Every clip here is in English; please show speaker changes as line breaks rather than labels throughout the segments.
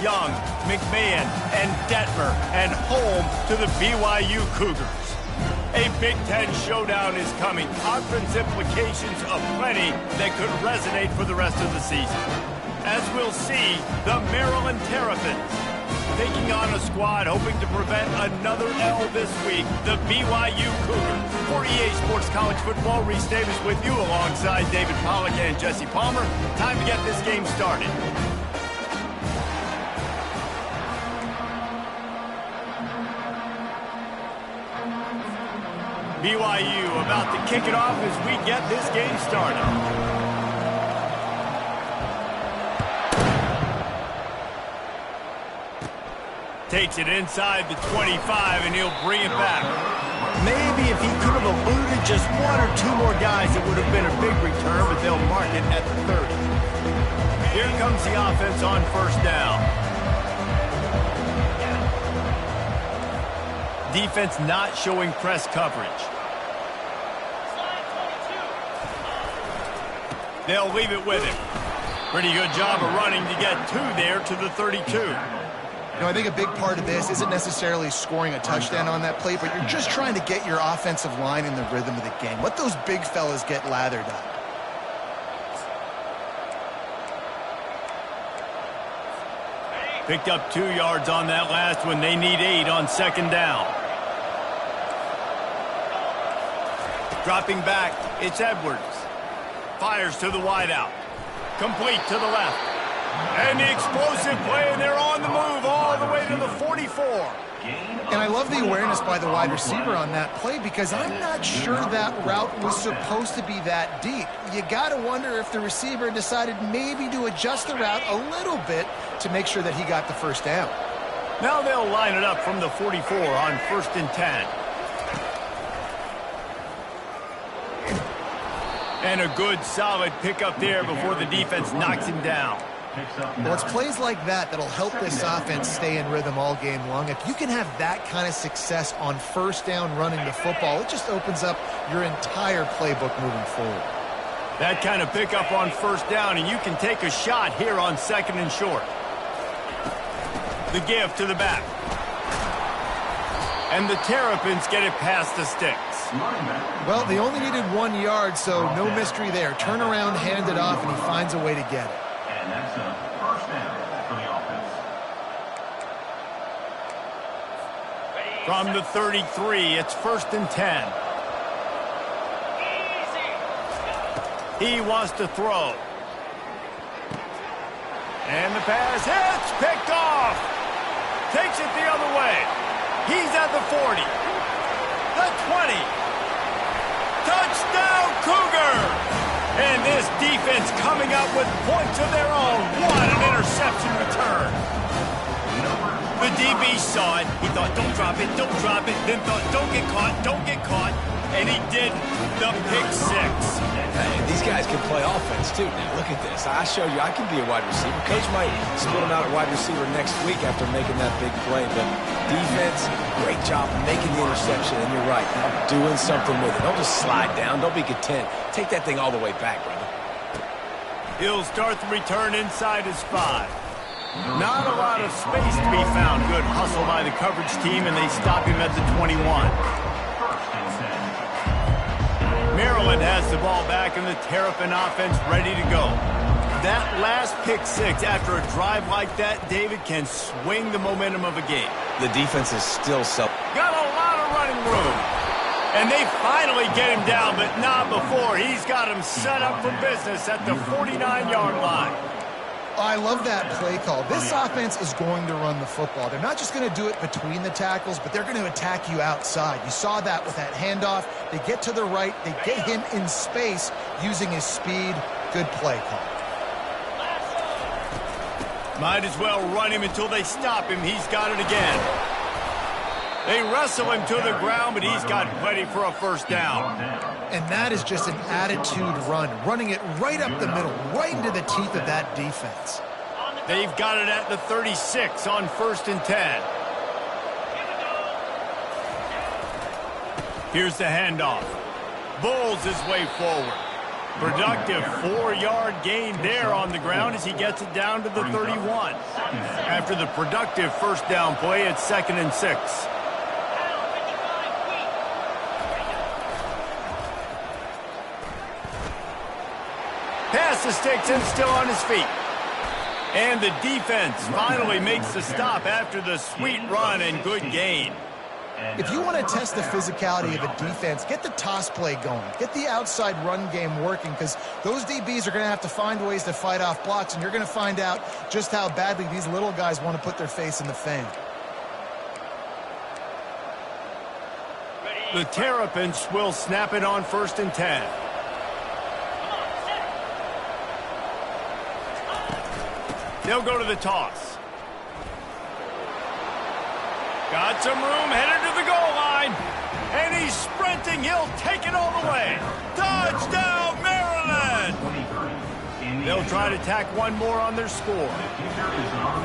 Young, McMahon, and Detmer, and home to the BYU Cougars. A Big Ten showdown is coming. Conference implications aplenty that could resonate for the rest of the season. As we'll see, the Maryland Terrapins taking on a squad hoping to prevent another L this week, the BYU Cougars. For EA Sports College Football, Reese Davis with you alongside David Pollack and Jesse Palmer. Time to get this game started. BYU about to kick it off as we get this game started. Takes it inside the 25, and he'll bring it back. Maybe if he could have eluded just one or two more guys, it would have been a big return, but they'll mark it at the 30. Here comes the offense on first down. Defense not showing press coverage. They'll leave it with him. Pretty good job of running to get two there to the 32.
You know, I think a big part of this isn't necessarily scoring a touchdown on that play, but you're just trying to get your offensive line in the rhythm of the game. Let those big fellas get lathered up.
Picked up 2 yards on that last one. They need 8 on second down. Dropping back, it's Edwards. Fires to the wideout. Complete to the left. And the explosive play, and they're on the move all the way to the 44.
And I love the awareness by the wide receiver on that play because I'm not sure that route was supposed to be that deep. You got to wonder if the receiver decided maybe to adjust the route a little bit to make sure that he got the first down.
Now they'll line it up from the 44 on 1st and 10. And a good, solid pickup there before the defense knocks him down.
Well, it's plays like that that'll help this offense stay in rhythm all game long. If you can have that kind of success on first down running the football, it just opens up your entire playbook moving forward.
That kind of pickup on first down, and you can take a shot here on 2nd and short. The give to the back. And the Terrapins get it past the sticks.
Well, they only needed 1 yard, so no mystery there. Turn around, hand it off, and he finds a way to get it.
And that's a first down for the offense.
From the 33, it's 1st and 10. He wants to throw. And the pass hits, picked off. Takes it the other way. He's at the 40. The 20. Touchdown, Cougar! And this defense coming up with points of their own. What an interception return. The DB saw it. He thought, don't drop it, don't drop it. Then thought, don't get caught, don't get caught. And he didn't. The pick 6.
Hey, these guys can play offense, too. Now, look at this. I showed you I can be a wide receiver. Coach might split him out at wide receiver next week after making that big play. But defense, great job making the interception. And you're right, doing something with it. Don't just slide down. Don't be content. Take that thing all the way back, brother.
He'll start the return inside his 5. Not a lot of space to be found. Good hustle by the coverage team, and they stop him at the 21. Maryland has the ball back, and the Terrapin offense ready to go. That last pick 6 after a drive like that, David, can swing the momentum of a game.
The defense is still
Got a lot of running room. And they finally get him down, but not before. He's got him set up for business at the 49-yard line.
I love that play call. This offense is going to run the football. They're not just going to do it between the tackles, but they're going to attack you outside. You saw that with that handoff. They get to the right. They get him in space using his speed. Good play call.
Might as well run him until they stop him. He's got it again. They wrestle him to the ground, but he's got plenty for a first down.
And that is just an attitude run, running it right up the middle, right into the teeth of that defense.
They've got it at the 36 on 1st and 10. Here's the handoff. Bowles his way forward. Productive 4-yard gain there on the ground as he gets it down to the 31. After the productive first down play, it's 2nd and 6. Pass the sticks and still on his feet. And the defense finally makes the stop after the sweet run and good gain.
If you want to test the physicality of a defense, get the toss play going. Get the outside run game working, because those DBs are going to have to find ways to fight off blocks, and you're going to find out just how badly these little guys want to put their face in the fan.
The Terrapins will snap it on 1st and 10. They'll go to the toss. Got some room, headed to the goal line. And he's sprinting. He'll take it all the way. Touchdown, Maryland! They'll try to tack one more on their score.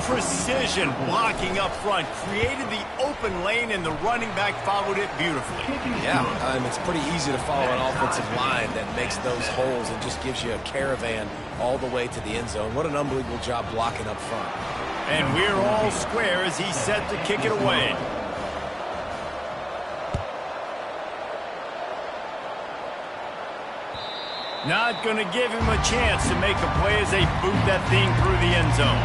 Precision blocking up front created the open lane, and the running back followed it beautifully.
Yeah, it's pretty easy to follow an offensive line that makes those holes and just gives you a caravan all the way to the end zone. What an unbelievable job blocking up front.
And we're all square as he's set to kick it away. Not going to give him a chance to make a play as they boot that thing through the end zone.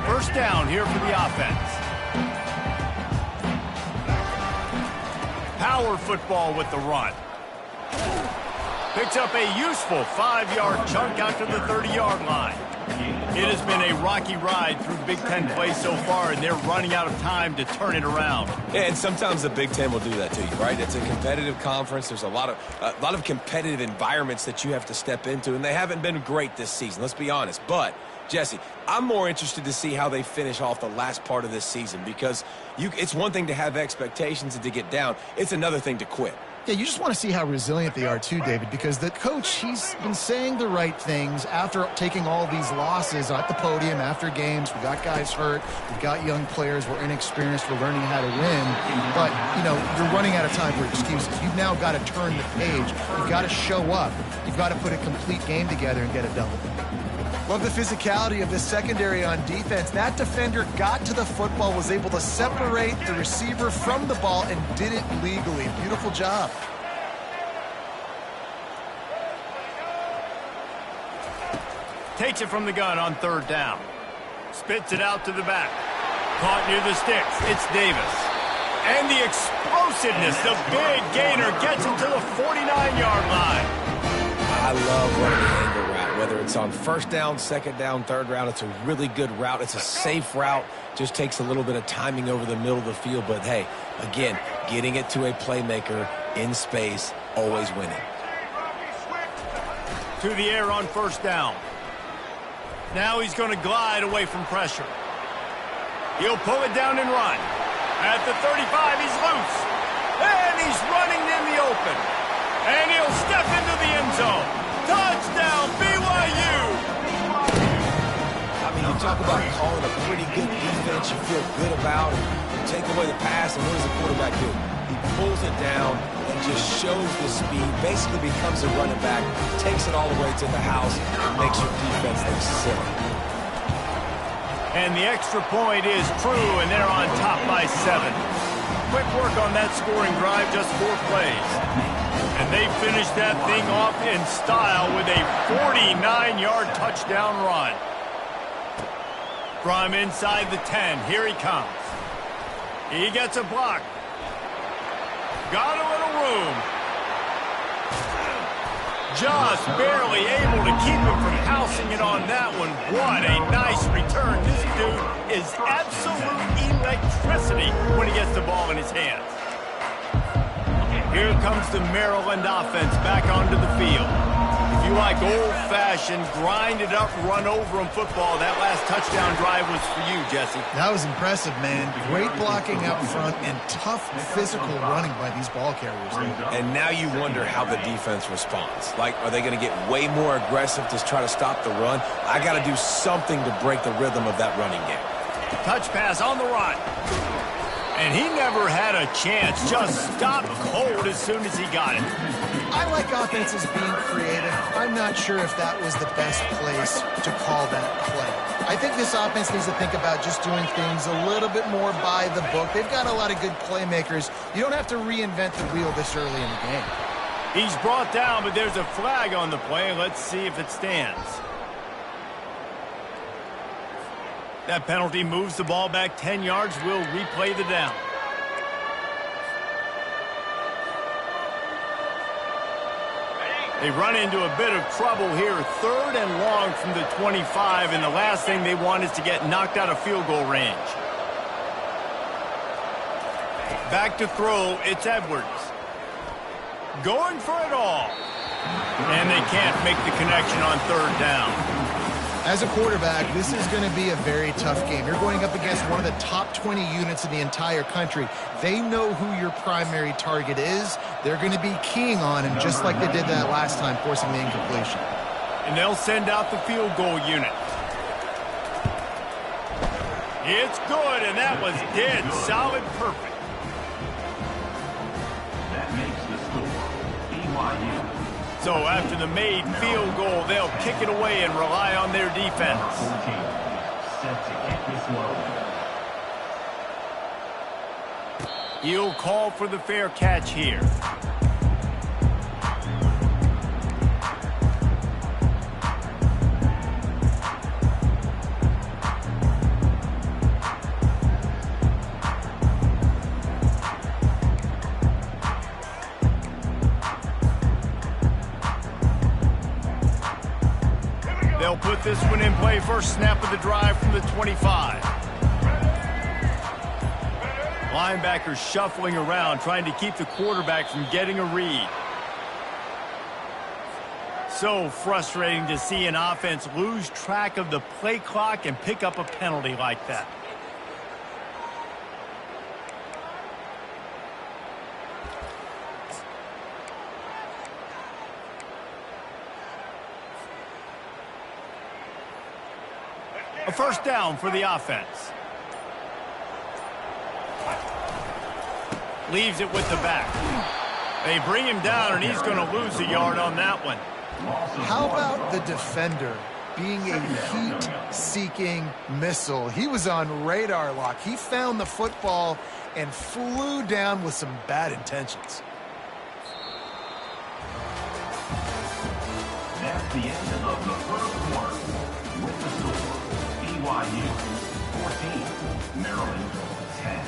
First down here for the offense. Power football with the run. Picks up a useful 5-yard chunk out to the 30-yard line. It has been a rocky ride through Big Ten play so far, and they're running out of time to turn it around.
Yeah, and sometimes the Big Ten will do that to you, right? It's a competitive conference. There's a lot of competitive environments that you have to step into, and they haven't been great this season, let's be honest. But Jesse, I'm more interested to see how they finish off the last part of this season, because it's one thing to have expectations and to get down. It's another thing to quit.
Yeah, you just want to see how resilient they are too, David, because the coach, he's been saying the right things after taking all these losses at the podium after games. We got guys hurt. We've got young players. We're inexperienced. We're learning how to win. But, you're running out of time for excuses. You've now got to turn the page. You've got to show up. You've got to put a complete game together and get it done. Love the physicality of this secondary on defense. That defender got to the football, was able to separate the receiver from the ball, and did it legally. Beautiful job.
Takes it from the gun on 3rd down. Spits it out to the back. Caught near the sticks. It's Davis. And the explosiveness, the big gainer, gets him to the 49-yard line.
I love running the angle route, whether it's on 1st down, 2nd down, 3rd round. It's a really good route. It's a safe route. Just takes a little bit of timing over the middle of the field. But, hey, again, getting it to a playmaker in space, always winning.
To the air on 1st down. Now he's going to glide away from pressure. He'll pull it down and run. At the 35, he's loose. And he's running in the open. And he'll step into the end zone. Touchdown, BYU!
I mean, you talk about calling a pretty good defense you feel good about. You take away the pass, and what does the quarterback do? He pulls it down and just shows the speed, basically becomes a running back, takes it all the way to the house, and makes your defense look silly.
And the extra point is true, and they're on top by 7. Quick work on that scoring drive, just 4 plays. And they finished that thing off in style with a 49-yard touchdown run. From inside the 10, here he comes. He gets a block. Got a little room. Just barely able to keep him from housing it on that one. What a nice return. This dude is absolute electricity when he gets the ball in his hands. Here comes the Maryland offense back onto the field. If you like old-fashioned, grind-it-up, run-over-'em football, that last touchdown drive was for you, Jesse.
That was impressive, man. Great blocking up front and tough physical running by these ball carriers.
And now you wonder how the defense responds. Like, are they going to get way more aggressive to try to stop the run? I got to do something to break the rhythm of that running game.
Touch pass on the run. And he never had a chance. Just stopped cold as soon as he got it.
I like offenses being creative. I'm not sure if that was the best place to call that play. I think this offense needs to think about just doing things a little bit more by the book. They've got a lot of good playmakers. You don't have to reinvent the wheel this early in the game.
He's brought down, but there's a flag on the play. Let's see if it stands. That penalty moves the ball back 10 yards. We'll replay the down. They run into a bit of trouble here. 3rd and long from the 25, and the last thing they want is to get knocked out of field goal range. Back to throw, it's Edwards. Going for it all. And they can't make the connection on 3rd down.
As a quarterback, this is going to be a very tough game. You're going up against one of the top 20 units in the entire country. They know who your primary target is. They're going to be keying on him, just like they did that last time, forcing the incompletion.
And they'll send out the field goal unit. It's good, and that was dead solid perfect.
That makes the score BYU.
So after the made field goal, they'll kick it away and rely on their defense.
Set to kick this one.
He'll call for the fair catch here. They'll put this one in play. First snap of the drive from the 25. Linebackers shuffling around, trying to keep the quarterback from getting a read. So frustrating to see an offense lose track of the play clock and pick up a penalty like that. A first down for the offense. Leaves it with the back. They bring him down, and he's going to lose a yard on that one.
How about the defender being a heat-seeking missile? He was on radar lock. He found the football and flew down with some bad intentions.
That's the end of the first quarter. With the score, BYU 14, Maryland 10.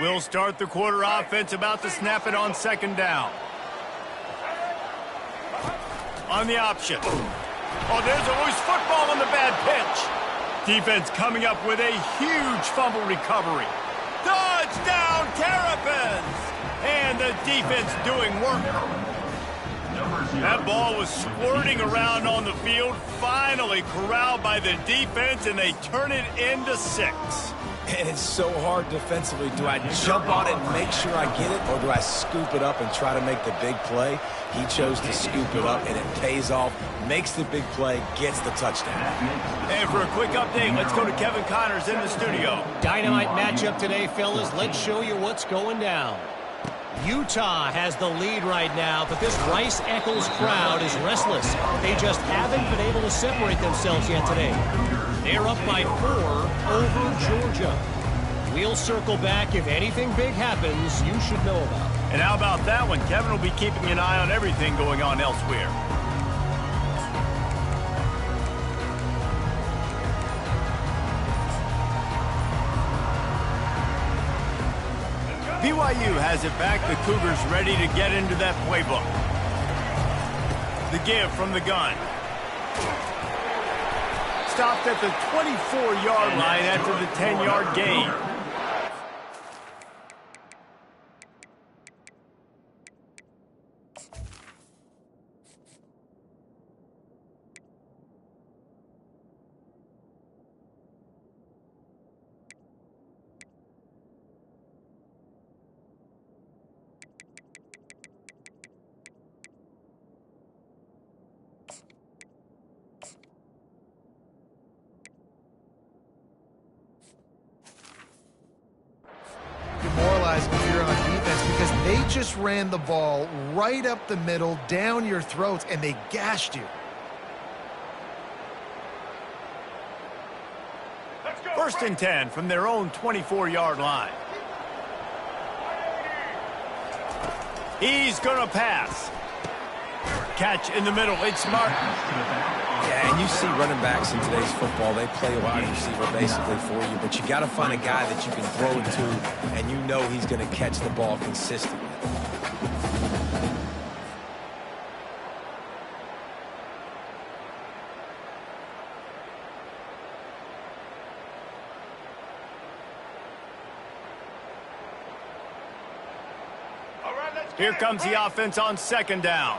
We'll start the quarter offense, about to snap it on second down. On the option. Oh, there's a loose football on the bad pitch. Defense coming up with a huge fumble recovery. Touchdown, Terrapins! And the defense doing work. That ball was squirting around on the field, finally corralled by the defense, and they turn it into 6.
And it's so hard defensively. Do I jump on it and make sure I get it, or do I scoop it up and try to make the big play? He chose to scoop it up, and it pays off, makes the big play, gets the touchdown.
And for a quick update, let's go to Kevin Connors in the studio.
Dynamite matchup today, fellas. Let's show you what's going down. Utah has the lead right now, but this Rice-Eccles crowd is restless. They just haven't been able to separate themselves yet today. They're up by 4 over Georgia. We'll circle back. If anything big happens, you should know about it.
And how about that one? Kevin will be keeping an eye on everything going on elsewhere. BYU has it back. The Cougars ready to get into that playbook. The give from the gun. Stopped at the 24-yard line after the 10-yard gain.
Demoralizing if you're on defense because they just ran the ball right up the middle, down your throats, and they gashed you.
First and 10 from their own 24-yard line. He's going to pass. Catch in the middle. It's Martin.
Yeah, and you see running backs in today's football, they play wide receiver basically for you, but you got to find a guy that you can throw it to, and you know he's going to catch the ball consistently.
Here comes the offense on second down.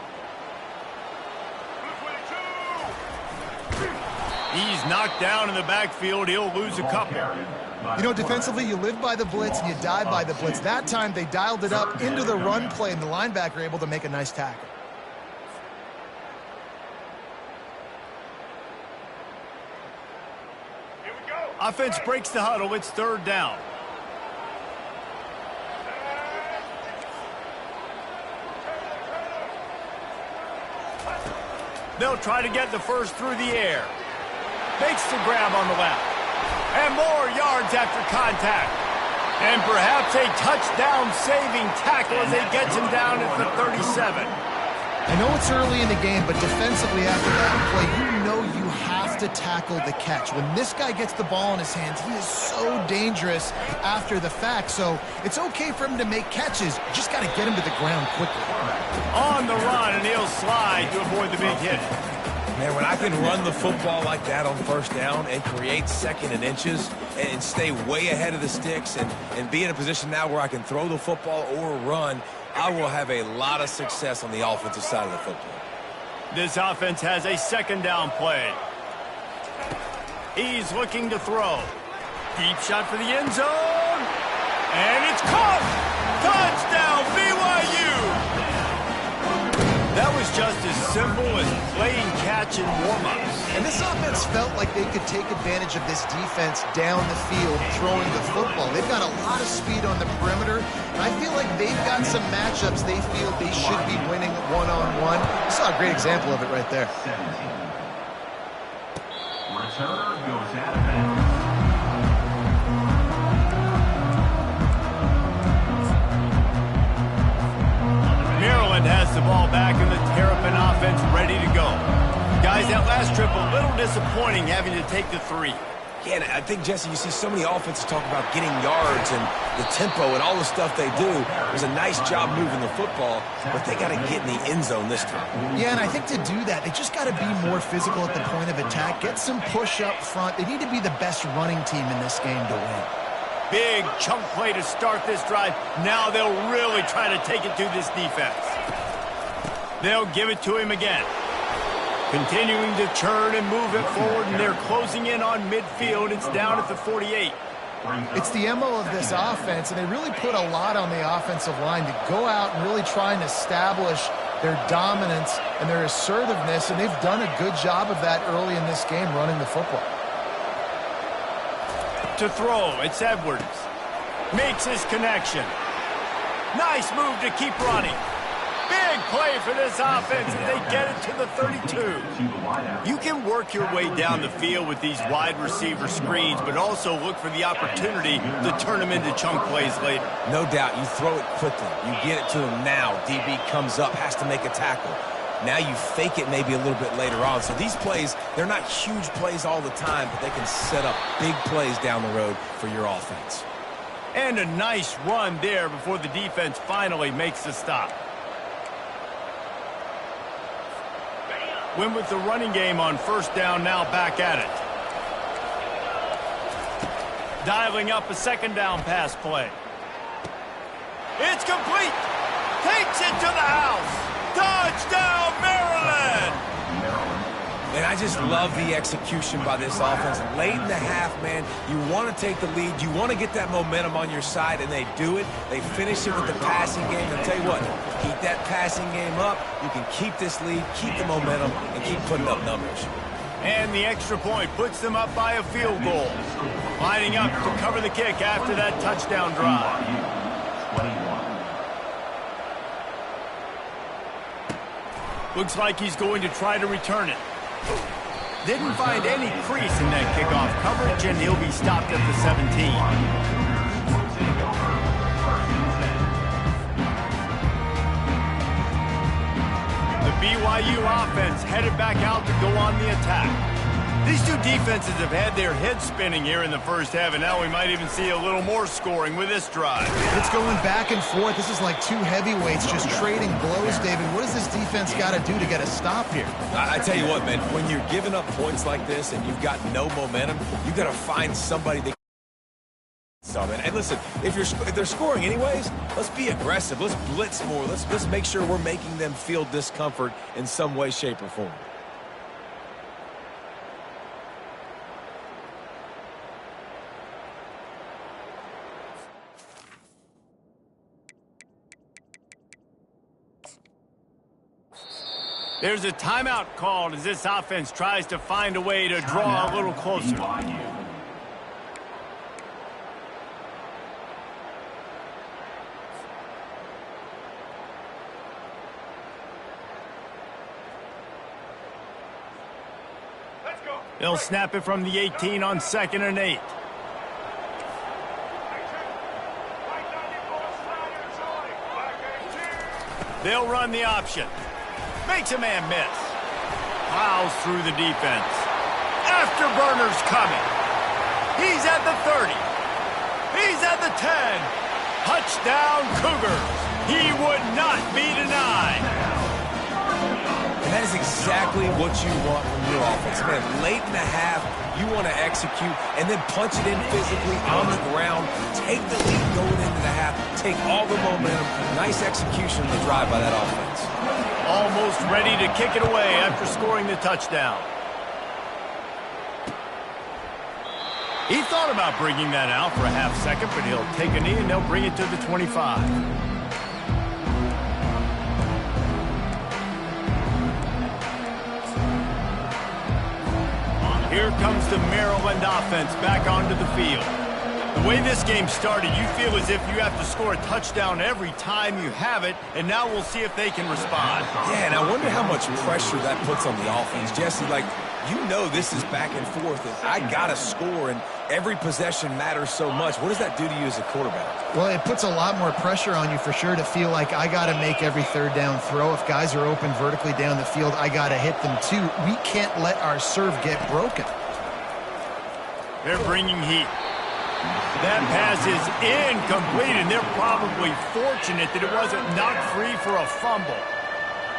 He's knocked down in the backfield. He'll lose a couple.
You know, defensively, you live by the blitz and you die by the blitz. That time, they dialed it up into the run play, and the linebacker able to make a nice tackle.
Here we go. Offense breaks the huddle. It's third down. They'll try to get the first through the air. Makes the grab on the left. And more yards after contact. And perhaps a touchdown-saving tackle as he gets him down at the 37.
I know it's early in the game, but defensively after that play, you know you have to tackle the catch. When this guy gets the ball in his hands, he is so dangerous after the fact. So it's okay for him to make catches. You just got to get him to the ground quickly.
On the run, and he'll slide to avoid the big hit.
Man, when I can run the football like that on first down and create second and inches and stay way ahead of the sticks and be in a position now where I can throw the football or run, I will have a lot of success on the offensive side of the football.
This offense has a second down play. He's looking to throw. Deep shot for the end zone. And it's caught! Touchdown, BYU! That was just as simple as playing catch in warm-ups.
And this offense felt like they could take advantage of this defense down the field throwing the football. They've got a lot of speed on the perimeter. And I feel like they've got some matchups they feel they should be winning one-on-one. You saw a great example of it right there.
Returner goes out of bounds.
Maryland has the ball back in the Terrapin offense ready to go. Guys, that last trip a little disappointing having to take the 3.
Yeah, and I think, Jesse, you see so many offenses talk about getting yards and the tempo and all the stuff they do. It was a nice job moving the football, but they got to get in the end zone this time.
Yeah, and I think to do that, they just got to be more physical at the point of attack, get some push up front. They need to be the best running team in this game to win.
Big chunk play to start this drive. Now they'll really try to take it to this defense. They'll give it to him again. Continuing to churn and move it forward, and they're closing in on midfield. It's down at the 48.
It's the MO of this offense, and they really put a lot on the offensive line to go out and really try and establish their dominance and their assertiveness, and they've done a good job of that early in this game running the football.
To throw, it's Edwards. Makes his connection. Nice move to keep running. Big play for this offense, and they get it to the 32. You can work your way down the field with these wide receiver screens, but also look for the opportunity to turn them into chunk plays later.
No doubt, you throw it quickly. You get it to him now. DB comes up, has to make a tackle. Now you fake it maybe a little bit later on. So these plays, they're not huge plays all the time, but they can set up big plays down the road for your offense.
And a nice run there before the defense finally makes the stop. Went with the running game on first down, now back at it. Dialing up a second down pass play. It's complete. Takes it to the house. Touchdown, Maryland!
And I just love the execution by this offense. Late in the half, man, you want to take the lead. You want to get that momentum on your side, and they do it. They finish it with the passing game. And tell you what, keep that passing game up. You can keep this lead, keep the momentum, and keep putting up numbers.
And the extra point puts them up by a field goal. Lining up to cover the kick after that touchdown drive. Looks like he's going to try to return it. Didn't find any crease in that kickoff coverage, and he'll be stopped at the 17. The BYU offense headed back out to go on the attack. These two defenses have had their heads spinning here in the first half, and now we might even see a little more scoring with this drive.
It's going back and forth. This is like two heavyweights just trading blows, David. What does this defense got to do to get a stop here?
I tell you what, man, when you're giving up points like this and you've got no momentum, you got to find somebody that and listen, if they're scoring anyways, let's be aggressive. Let's blitz more. Let's make sure we're making them feel discomfort in some way, shape, or form.
There's a timeout called as this offense tries to find a way to draw a little closer. They'll snap it from the 18 on 2nd and 8. They'll run the option. Makes a man miss. Plows through the defense. Afterburner's coming. He's at the 30. He's at the 10. Touchdown, Cougars. He would not be denied.
And that is exactly what you want from your offense. Man, late in the half, you want to execute and then punch it in physically on the ground. Take the lead going into the half. Take all the momentum. Nice execution of the drive by that offense.
Almost ready to kick it away after scoring the touchdown. He thought about bringing that out for a half second, but he'll take a knee and they'll bring it to the 25. Here comes the Maryland offense back onto the field. The way this game started, you feel as if you have to score a touchdown every time you have it, and now we'll see if they can respond.
Yeah, and I wonder how much pressure that puts on the offense. Jesse, like, you know this is back and forth, and I got to score, and every possession matters so much. What does that do to you as a quarterback?
Well, it puts a lot more pressure on you for sure to feel like I got to make every third down throw. If guys are open vertically down the field, I got to hit them too. We can't let our serve get broken.
They're bringing heat. That pass is incomplete, and they're probably fortunate that it wasn't knocked free for a fumble.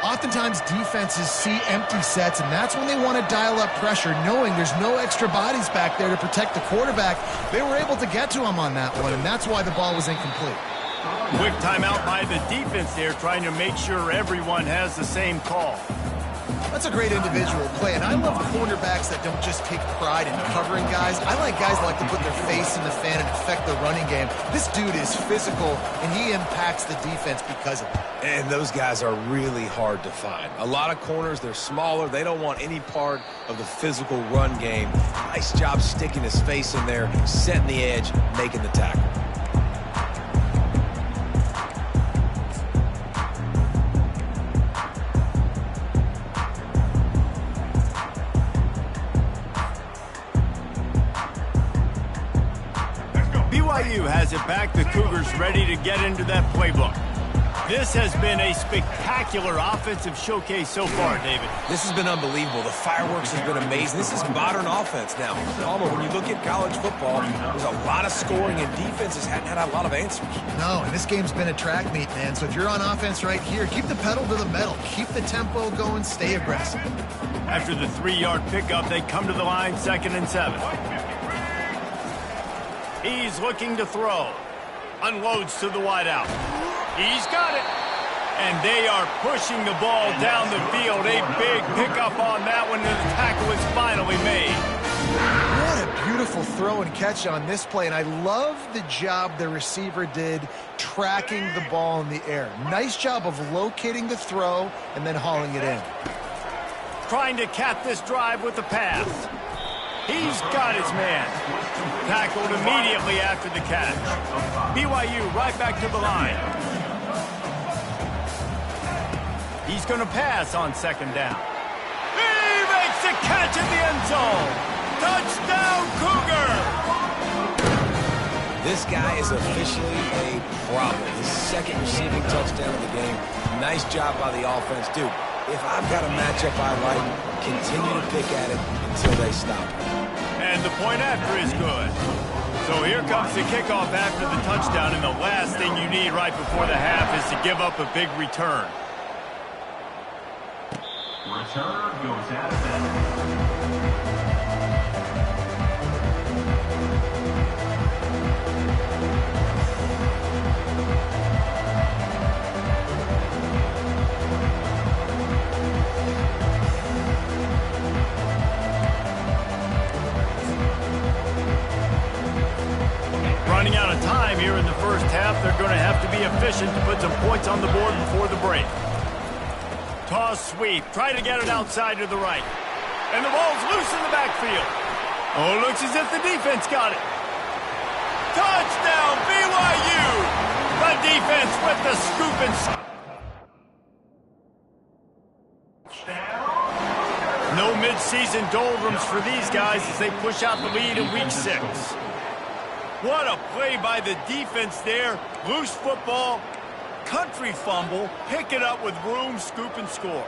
Oftentimes, defenses see empty sets, and that's when they want to dial up pressure, knowing there's no extra bodies back there to protect the quarterback. They were able to get to him on that one, and that's why the ball was incomplete.
Quick timeout by the defense there, trying to make sure everyone has the same call.
That's a great individual play, and I love cornerbacks that don't just take pride in covering guys. I like guys that like to put their face in the fan and affect the running game. This dude is physical, and he impacts the defense because of it.
And those guys are really hard to find. A lot of corners, they're smaller. They don't want any part of the physical run game. Nice job sticking his face in there, setting the edge, making the tackle. BYU
has it back. The Cougars ready to get into that playbook. This has been a spectacular offensive showcase so far, David.
This has been unbelievable. The fireworks has been amazing. This is modern offense now. Palmer, when you look at college football, there's a lot of scoring, and defenses hadn't had a lot of answers.
No, and this game's been a track meet, man. So if you're on offense right here, keep the pedal to the metal. Keep the tempo going. Stay aggressive.
After the 3-yard pickup, they come to the line, 2nd and 7. He's looking to throw. Unloads to the wideout. He's got it. And they are pushing the ball down the field. A big pickup on that one, and the tackle is finally made.
What a beautiful throw and catch on this play, and I love the job the receiver did tracking the ball in the air. Nice job of locating the throw and then hauling it in.
Trying to cap this drive with the pass. He's got his man. Tackled immediately after the catch. BYU right back to the line. He's going to pass on 2nd down. He makes the catch in the end zone. Touchdown, Cougar!
This guy is officially a problem. His 2nd receiving touchdown of the game. Nice job by the offense. Dude, if I've got a matchup I like, continue to pick at it until they stop.
And the point after is good. So here comes the kickoff after the touchdown, and the last thing you need right before the half is to give up a big return.
Return goes out of bounds.
Running out of time here in the first half, they're going to have to be efficient to put some points on the board before the break. Toss sweep. Try to get it outside to the right. And the ball's loose in the backfield. Oh, looks as if the defense got it. Touchdown, BYU! The defense with the scoop and... No mid-season doldrums for these guys as they push out the lead in week 6. What a play by the defense there. Loose football, country fumble, pick it up with room, scoop, and score.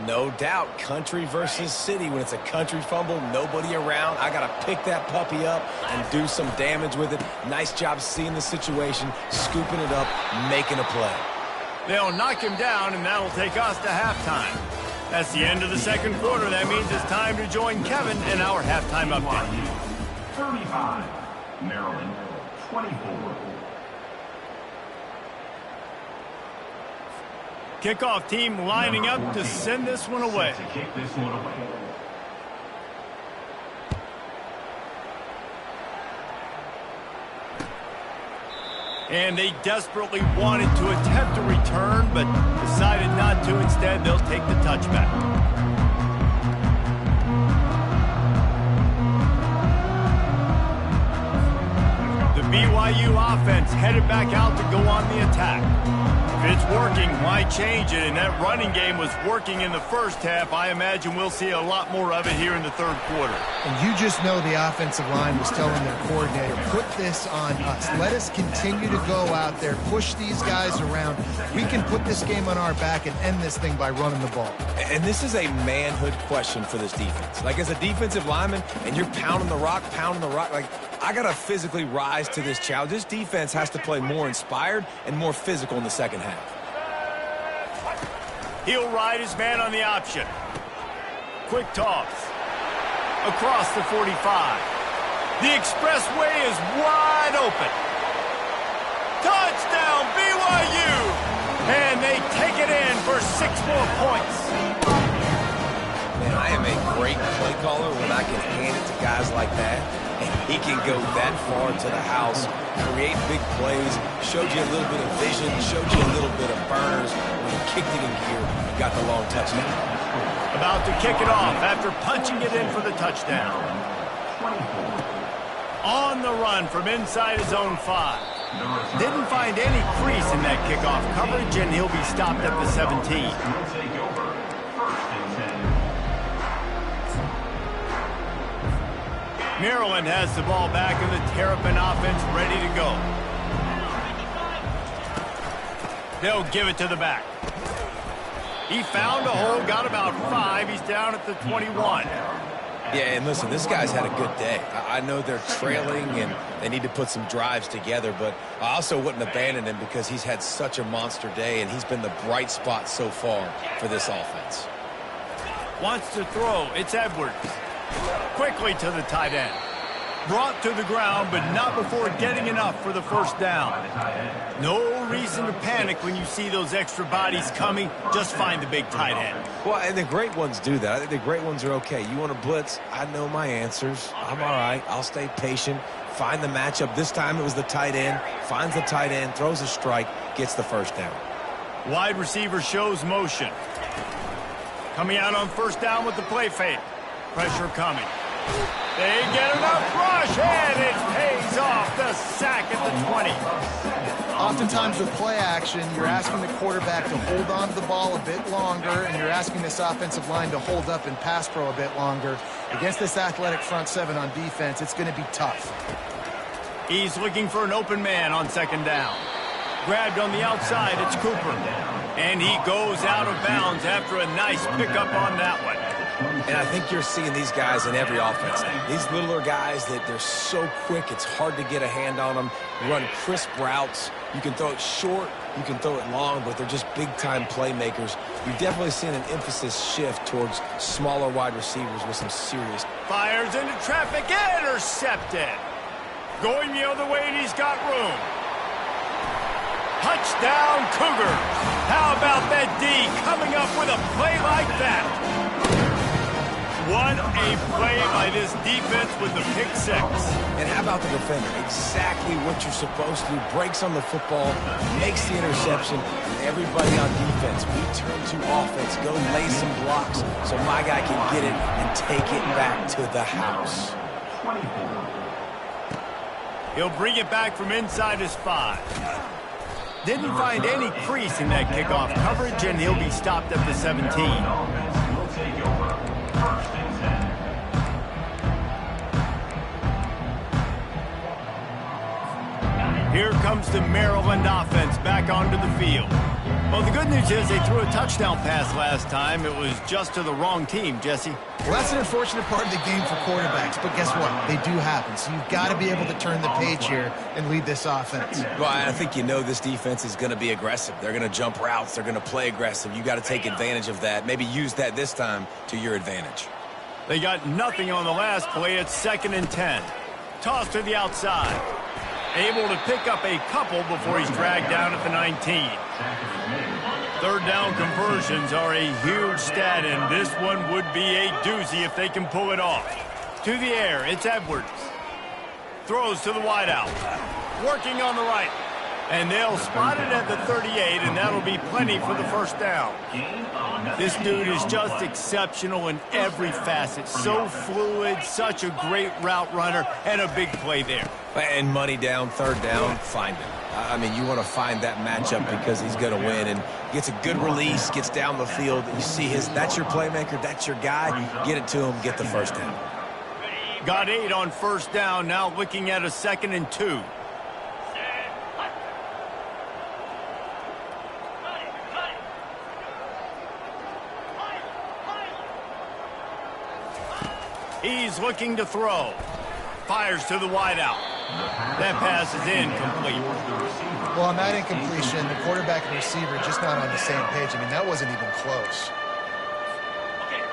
No doubt, country versus city. When it's a country fumble, nobody around, I got to pick that puppy up and do some damage with it. Nice job seeing the situation, scooping it up, making a play.
They'll knock him down, and that'll take us to halftime. That's the end of the 2nd quarter. That means it's time to join Kevin in our halftime update.
35. Maryland, 24.
Kickoff team lining up to send this one away.
To kick this one away.
And they desperately wanted to attempt a return, but decided not to. Instead, they'll take the touchback. BYU offense headed back out to go on the attack. If it's working, why change it? And that running game was working in the first half. I imagine we'll see a lot more of it here in the 3rd quarter.
And you just know the offensive line was telling their coordinator, put this on us. Let us continue to go out there, push these guys around. We can put this game on our back and end this thing by running the ball.
And this is a manhood question for this defense. Like, as a defensive lineman, and you're pounding the rock, like, I got to physically rise to this challenge. This defense has to play more inspired and more physical in the 2nd half.
He'll ride his man on the option. Quick toss. Across the 45. The expressway is wide open. Touchdown, BYU! And they take it in for 6 more points.
Man, I am a great play caller when I can hand it to guys like that. And he can go that far to the house, create big plays, showed you a little bit of vision, showed you a little bit of burners. When he kicked it in gear, he got the long touchdown.
About to kick it off after punching it in for the touchdown. On the run from inside his own 5. Didn't find any crease in that kickoff coverage, and he'll be stopped at the 17. Maryland has the ball back and the Terrapin offense ready to go. They'll give it to the back. He found a hole, got about 5. He's down at the 21.
Yeah, and listen, this guy's had a good day. I know they're trailing and they need to put some drives together, but I also wouldn't abandon him because he's had such a monster day, and he's been the bright spot so far for this offense.
Wants to throw. It's Edwards. Quickly to the tight end. Brought to the ground, but not before getting enough for the first down. No reason to panic when you see those extra bodies coming. Just find the big tight end.
Well, and the great ones do that. I think the great ones are okay. You want to blitz? I know my answers. I'm all right. I'll stay patient. Find the matchup. This time it was the tight end. Finds the tight end, throws a strike, gets the first down.
Wide receiver shows motion. Coming out on first down with the play fake. Pressure coming. They get enough rush, and it pays off. The sack at the 20.
Oftentimes with play action, you're asking the quarterback to hold on to the ball a bit longer, and you're asking this offensive line to hold up in pass pro a bit longer. Against this athletic front seven on defense, it's going to be tough.
He's looking for an open man on second down. Grabbed on the outside, it's Cooper. And he goes out of bounds after a nice pickup on that one.
And I think you're seeing these guys in every offense. These littler guys, that they're so quick, it's hard to get a hand on them. Run crisp routes. You can throw it short, you can throw it long, but they're just big-time playmakers. You've definitely seen an emphasis shift towards smaller wide receivers with some serious...
Fires into traffic, intercepted. Going the other way, and he's got room. Touchdown, Cougars. How about that D coming up with a play like that? What a play by this defense with the pick six.
And how about the defender? Exactly what you're supposed to do. Breaks on the football, makes the interception. Everybody on defense, we turn to offense. Go lay some blocks so my guy can get it and take it back to the house.
He'll bring it back from inside his 5. Didn't find any crease in that kickoff coverage, and he'll be stopped at the 17. Here comes the Maryland offense back onto the field. Well, the good news is they threw a touchdown pass last time. It was just to the wrong team, Jesse.
Well, that's an unfortunate part of the game for quarterbacks, but guess what? They do happen, so you've got to be able to turn the page here and lead this offense.
Well, I think you know this defense is going to be aggressive. They're going to jump routes. They're going to play aggressive. You got to take advantage of that. Maybe use that this time to your advantage.
They got nothing on the last play. It's 2nd and 10. Toss to the outside. Able to pick up a couple before he's dragged down at the 19. Third down conversions are a huge stat, and this one would be a doozy if they can pull it off. To the air, it's Edwards. Throws to the wideout. Working on the right. And they'll spot it at the 38, and that'll be plenty for the first down. This dude is just exceptional in every facet. So fluid, such a great route runner, and a big play there.
And money down, third down, find him. I mean, you want to find that matchup because he's going to win, and gets a good release, gets down the field. You see that's your playmaker, that's your guy. Get it to him, get the first down.
Got 8 on first down, now looking at a 2nd and 2. He's looking to throw. Fires to the wideout. That pass is incomplete.
Well, on that incompletion, the quarterback and receiver just not on the same page. I mean, that wasn't even close.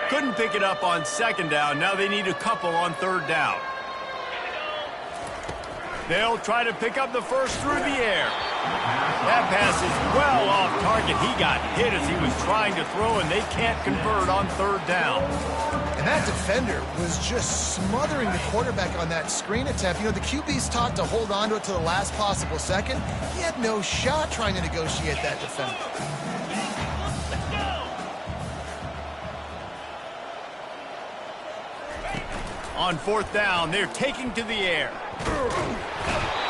Couldn't pick it up on 2nd down. Now they need a couple on 3rd down. They'll try to pick up the first through the air. That pass is well off target. He got hit as he was trying to throw, and they can't convert on 3rd down.
And that defender was just smothering the quarterback on that screen attempt. You know, the QB's taught to hold on to it to the last possible second. He had no shot trying to negotiate that defender.
On 4th down, they're taking to the air.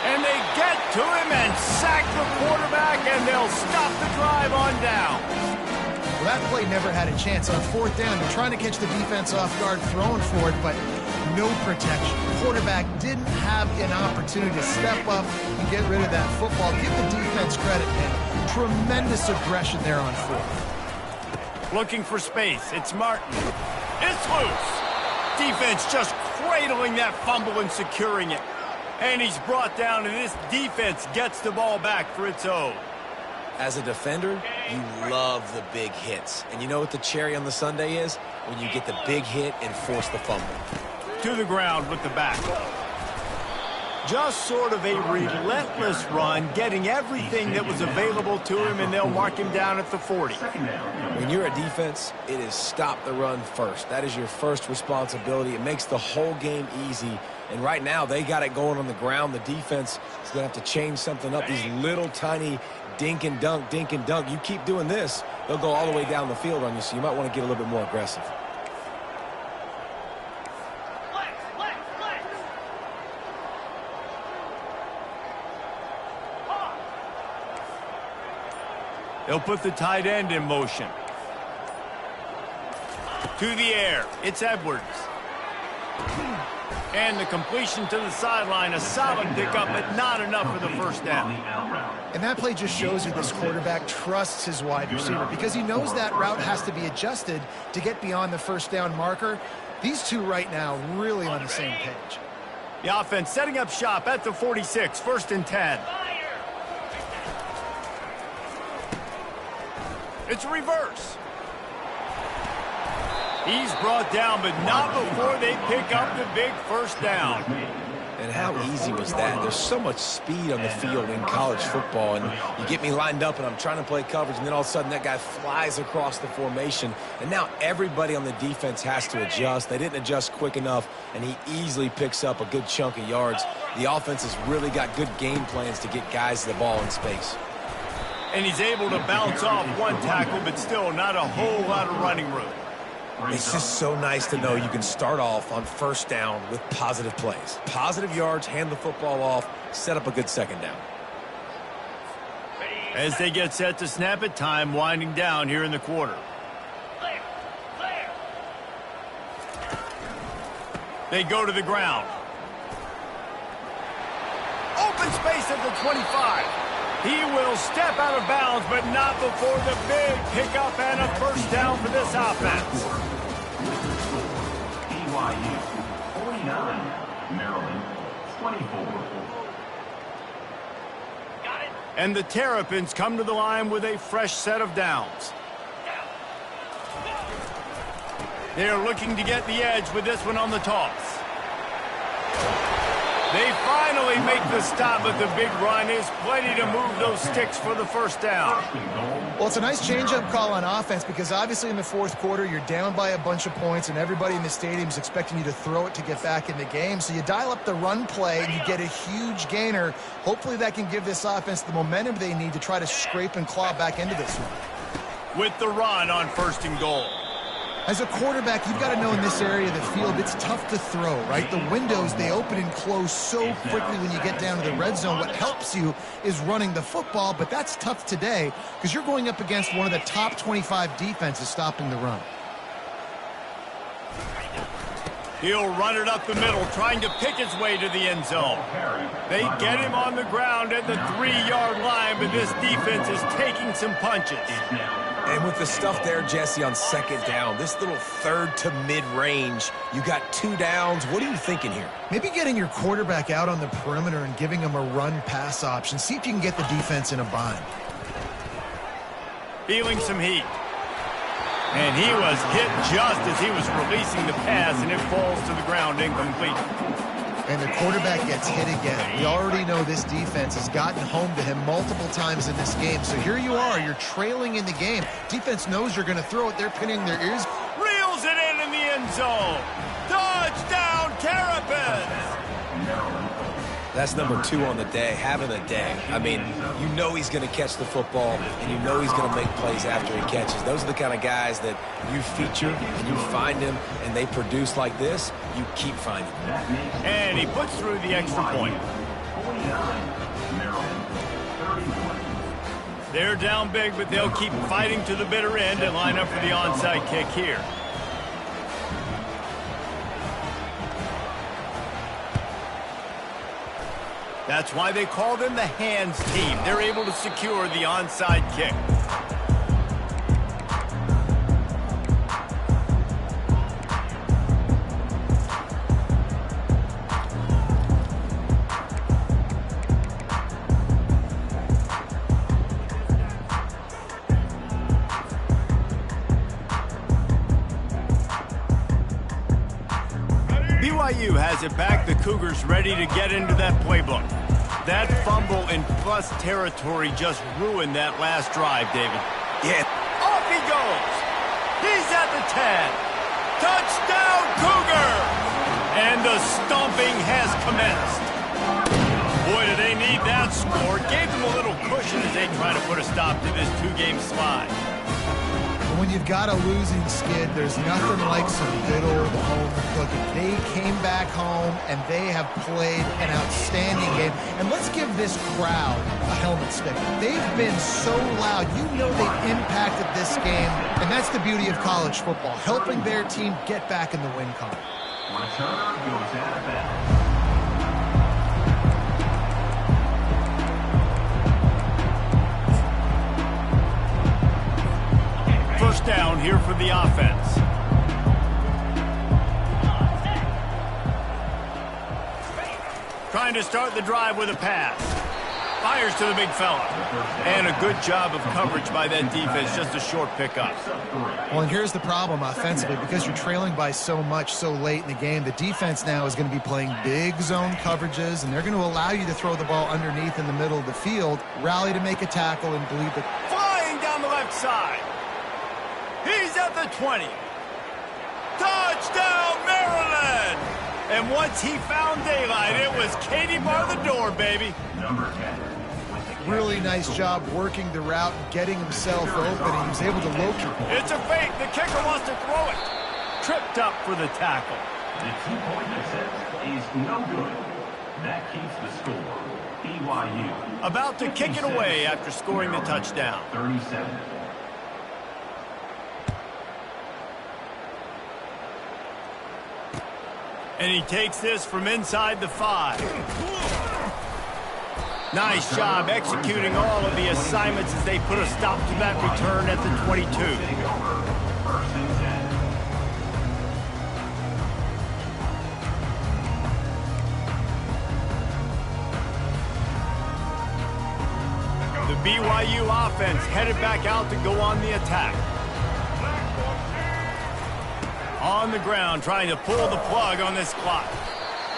And they get to him and sack the quarterback, and they'll stop the drive on down.
Well, that play never had a chance. On 4th down, they're trying to catch the defense off guard, throwing for it, but no protection. The quarterback didn't have an opportunity to step up and get rid of that football. Give the defense credit, man. Tremendous aggression there on fourth.
Looking for space. It's Martin. It's loose. Defense just cradling that fumble and securing it. And he's brought down, and this defense gets the ball back for its own.
As a defender, you love the big hits. And you know what the cherry on the sundae is? When you get the big hit and force the fumble.
To the ground with the back. Just sort of a relentless run, getting everything that was available to him, and they'll mark him down at the 40.
When you're a defense, it is stop the run first. That is your first responsibility. It makes the whole game easy. And right now, they got it going on the ground. The defense is going to have to change something up. These little tiny dink and dunk, dink and dunk. You keep doing this, they'll go all the way down the field on you, so you might want to get a little bit more aggressive.
They'll put the tight end in motion. To the air. It's Edwards. And the completion to the sideline. A solid pickup, but not enough for the first down.
And that play just shows you this quarterback trusts his wide receiver because he knows that route has to be adjusted to get beyond the first down marker. These two right now really on the same page.
The offense setting up shop at the 46, 1st and 10. It's a reverse. He's brought down, but not before they pick up the big first down.
And how easy was that? There's so much speed on the field in college football, and you get me lined up, and I'm trying to play coverage, and then all of a sudden that guy flies across the formation, and now everybody on the defense has to adjust. They didn't adjust quick enough, and he easily picks up a good chunk of yards. The offense has really got good game plans to get guys the ball in space.
And he's able to bounce off one tackle, but still not a whole lot of running room.
It's just so nice to know you can start off on first down with positive plays. Positive yards, hand the football off, set up a good second down.
As they get set to snap it, time winding down here in the quarter. They go to the ground. Open space at the 25. He will step out of bounds, but not before the big pickup and a first down for this offense.
BYU 49, Maryland 24.
And the Terrapins come to the line with a fresh set of downs. They're looking to get the edge with this one on the toss. They finally make the stop, but the big run is plenty to move those sticks for the first down.
Well, it's a nice change-up call on offense because obviously in the fourth quarter, you're down by a bunch of points and everybody in the stadium is expecting you to throw it to get back in the game. So you dial up the run play and you get a huge gainer. Hopefully that can give this offense the momentum they need to try to scrape and claw back into this one.
With the run on 1st and goal.
As a quarterback, you've got to know in this area of the field, it's tough to throw, right? The windows, they open and close so quickly when you get down to the red zone. What helps you is running the football, but that's tough today because you're going up against one of the top 25 defenses stopping the run.
He'll run it up the middle, trying to pick his way to the end zone. They get him on the ground at the 3-yard line, but this defense is taking some punches.
And with the stuff there, Jesse, on 2nd down, this little 3rd to mid-range, you got 2 downs. What are you thinking here?
Maybe getting your quarterback out on the perimeter and giving him a run-pass option. See if you can get the defense in a bind.
Feeling some heat. And he was hit just as he was releasing the pass, and it falls to the ground incomplete.
And the quarterback gets hit again. We already know this defense has gotten home to him multiple times in this game. So here you are, you're trailing in the game. Defense knows you're going to throw it. They're pinning their ears.
Reels it in the end zone. Touchdown, Terrapins!
That's number 2 on the day, having a day. I mean, you know he's going to catch the football, and you know he's going to make plays after he catches. Those are the kind of guys that you feature, and you find them, and they produce like this, you keep finding them.
And he puts through the extra point. They're down big, but they'll keep fighting to the bitter end and line up for the onside kick here. That's why they call them the hands team. They're able to secure the onside kick. BYU has it back. The Cougars ready to get into that playbook. That fumble in plus territory just ruined that last drive, David.
Yeah.
Off he goes. He's at the 10. Touchdown, Cougar! And the stomping has commenced. Boy, do they need that score. Gave them a little cushion as they try to put a stop to this two-game slide.
When you've got a losing skid, there's nothing like some good old home cooking. They came back home, and they have played an outstanding game. And let's give this crowd a helmet stick. They've been so loud. You know they've impacted this game, and that's the beauty of college football, helping their team get back in the win column.
Returner goes out of bounds.
First down here for the offense. Trying to start the drive with a pass. Fires to the big fella. And a good job of coverage by that defense. Just a short pickup.
Well, and here's the problem offensively. Because you're trailing by so much so late in the game, the defense now is going to be playing big zone coverages, and they're going to allow you to throw the ball underneath in the middle of the field, rally to make a tackle, and believe that.
Flying down the left side. He's at the 20. Touchdown, Maryland! And once he found daylight, it was Katie bar the door, baby.
Number 10.
Really nice job working the route and getting himself open, and he was able to locate it.
It's a fake. The kicker wants to throw it. Tripped up for the tackle.
The 2-point assist is no good. That keeps the score. BYU.
About to kick it away after scoring the touchdown.
37.
And he takes this from inside the 5. Nice job executing all of the assignments as they put a stop to that return at the 22.
First and 10.
The BYU offense headed back out to go on the attack. On the ground, trying to pull the plug on this clock.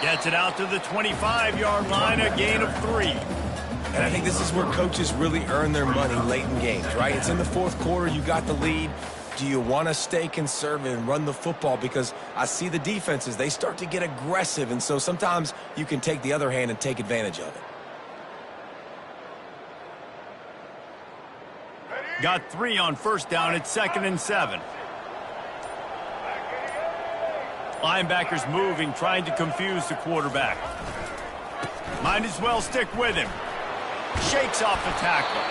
Gets it out to the 25-yard line, a gain of 3.
And I think this is where coaches really earn their money late in games, right? It's in the fourth quarter, you got the lead. Do you want to stay conservative and run the football? Because I see the defenses, they start to get aggressive, and so sometimes you can take the other hand and take advantage of it.
Got 3 on first down. It's 2nd and 7. Linebackers moving, trying to confuse the quarterback. Might as well stick with him. Shakes off the tackle.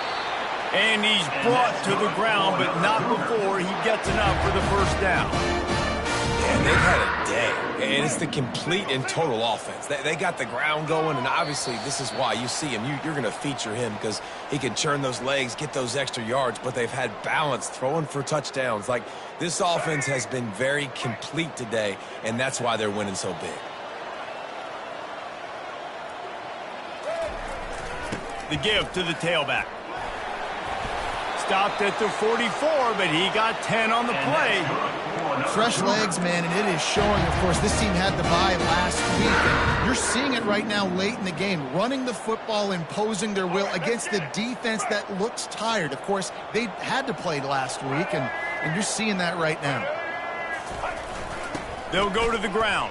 And he's brought to the ground, but not before he gets enough for the first down.
And they've had a day. And it's the complete and total offense. They got the ground going, and obviously this is why you see him. You're going to feature him because he can churn those legs, get those extra yards, but they've had balance, throwing for touchdowns. Like, this offense has been very complete today, and that's why they're winning so big.
The give to the tailback. Stopped at the 44, but he got 10 on the play.
Fresh legs, man, and it is showing. Of course, this team had the bye last week, and you're seeing it right now late in the game, running the football, imposing their will against the defense that looks tired. Of course, they had to play last week, and you're seeing that right now.
They'll go to the ground.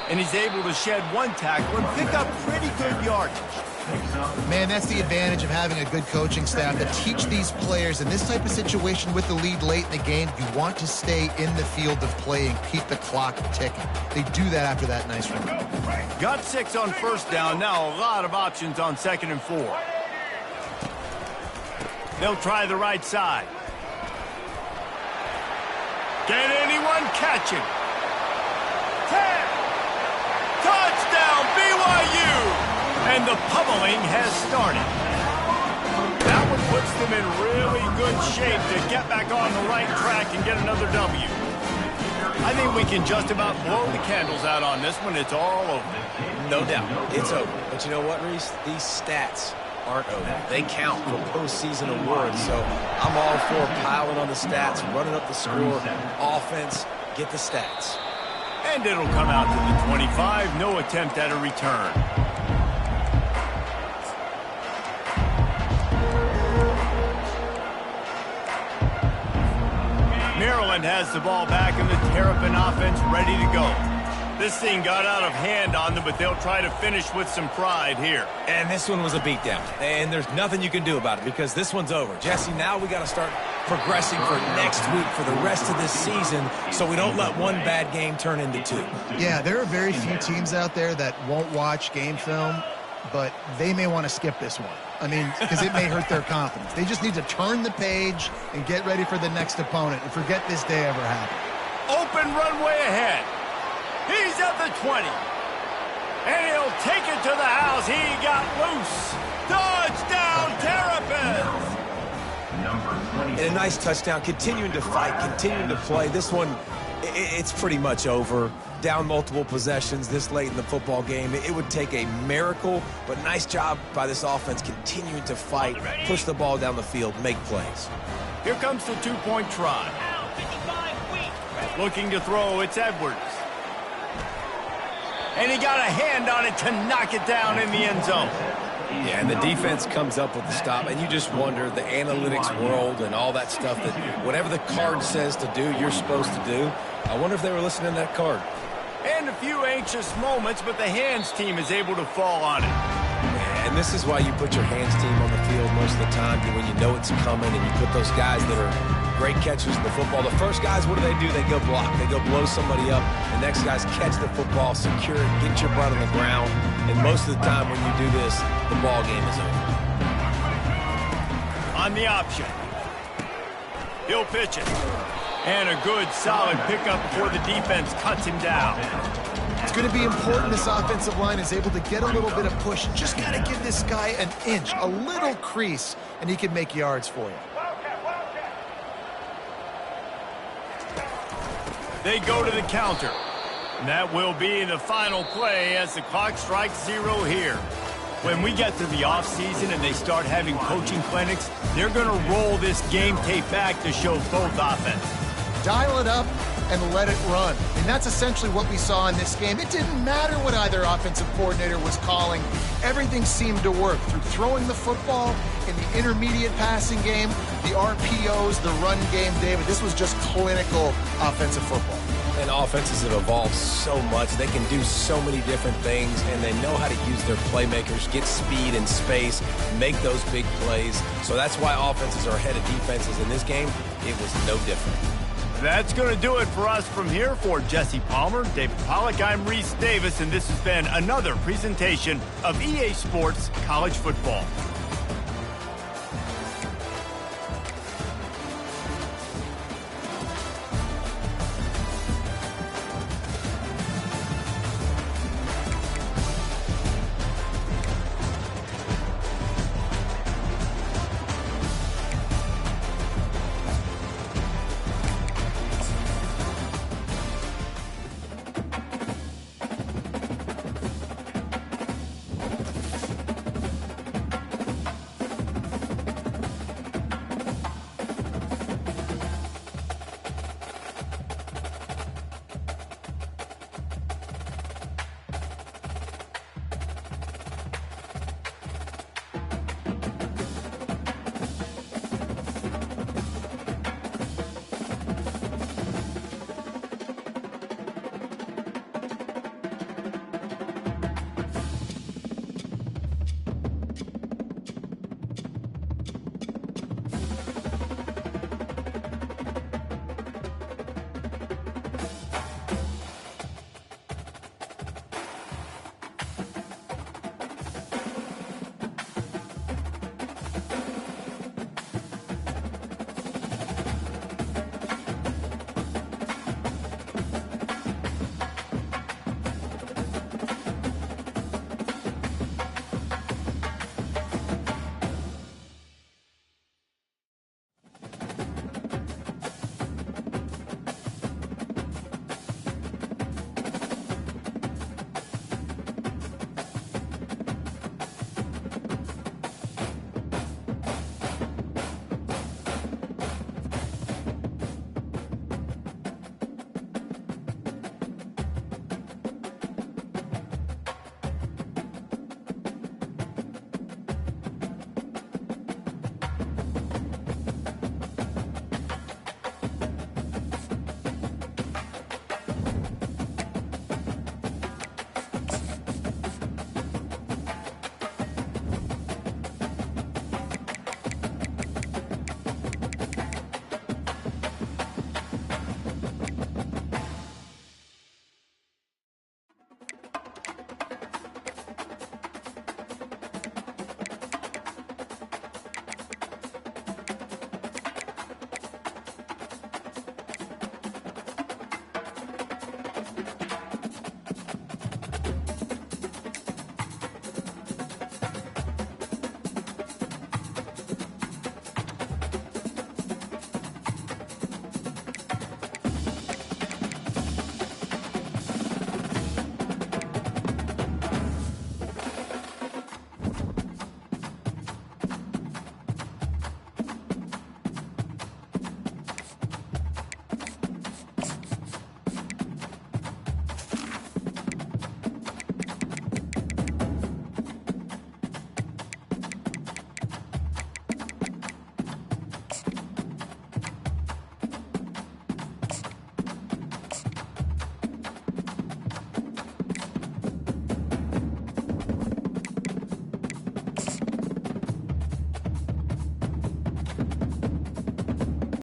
And he's able to shed one tackle and pick up pretty good yardage.
Man, that's the advantage of having a good coaching staff that teach these players in this type of situation with the lead late in the game. You want to stay in the field of play and keep the clock ticking. They do that after that nice run.
Got 6 on first down. Now a lot of options on 2nd and 4. They'll try the right side. Can anyone catch him? 10. Touchdown, And the pummeling has started. That one puts them in really good shape to get back on the right track and get another W. I think we can just about blow the candles out on this one. It's all over.
No doubt, it's over. But you know what, Reese? These stats aren't over. They count for postseason awards, so I'm all for piling on the stats, running up the score, offense, get the stats.
And it'll come out to the 25, no attempt at a return. Maryland has the ball back and the Terrapin offense ready to go. This thing got out of hand on them, but they'll try to finish with some pride here.
And this one was a beatdown, and there's nothing you can do about it because this one's over. Jesse, now we got to start progressing for next week for the rest of this season so we don't let one bad game turn into two.
Yeah, there are very few teams out there that won't watch game film, but they may want to skip this one. I mean, because it may hurt their confidence. They just need to turn the page and get ready for the next opponent and forget this day ever happened.
Open runway ahead. He's at the 20. And he'll take it to the house. He got loose. Touchdown, Terrapins!
And a nice touchdown, continuing to fight, continuing to play. This one, it's pretty much over. Down multiple possessions this late in the football game. It would take a miracle, but nice job by this offense continuing to fight, push the ball down the field, make plays.
Here comes the two-point try. Looking to throw, it's Edwards. And he got a hand on it to knock it down in the end zone.
Yeah, and the defense comes up with the stop, and you just wonder, the analytics world and all that stuff, that whatever the card says to do, you're supposed to do. I wonder if they were listening to that card.
And a few anxious moments, but the hands team is able to fall on it.
And this is why you put your hands team on the field most of the time, when you know it's coming, and you put those guys that are great catchers in the football. The first guys, what do? They go block. They go blow somebody up. The next guys catch the football, secure it, get your butt on the ground. And most of the time when you do this, the ball game is over.
On the option. He'll pitch it. And a good, solid pickup before the defense cuts him down.
It's going to be important this offensive line is able to get a little bit of push. Just got to give this guy an inch, a little crease, and he can make yards for you.
They go to the counter. And that will be the final play as the clock strikes 0 here. When we get to the offseason and they start having coaching clinics, they're going to roll this game tape back to show both offenses.
Dial it up and let it run. And that's essentially what we saw in this game. It didn't matter what either offensive coordinator was calling. Everything seemed to work through throwing the football in the intermediate passing game, the RPOs, the run game. David, this was just clinical offensive football.
And offenses have evolved so much. They can do so many different things, and they know how to use their playmakers, get speed and space, make those big plays. So that's why offenses are ahead of defenses in this game. It was no different.
That's going to do it for us from here. For Jesse Palmer, David Pollack, I'm Reese Davis, and this has been another presentation of EA Sports College Football.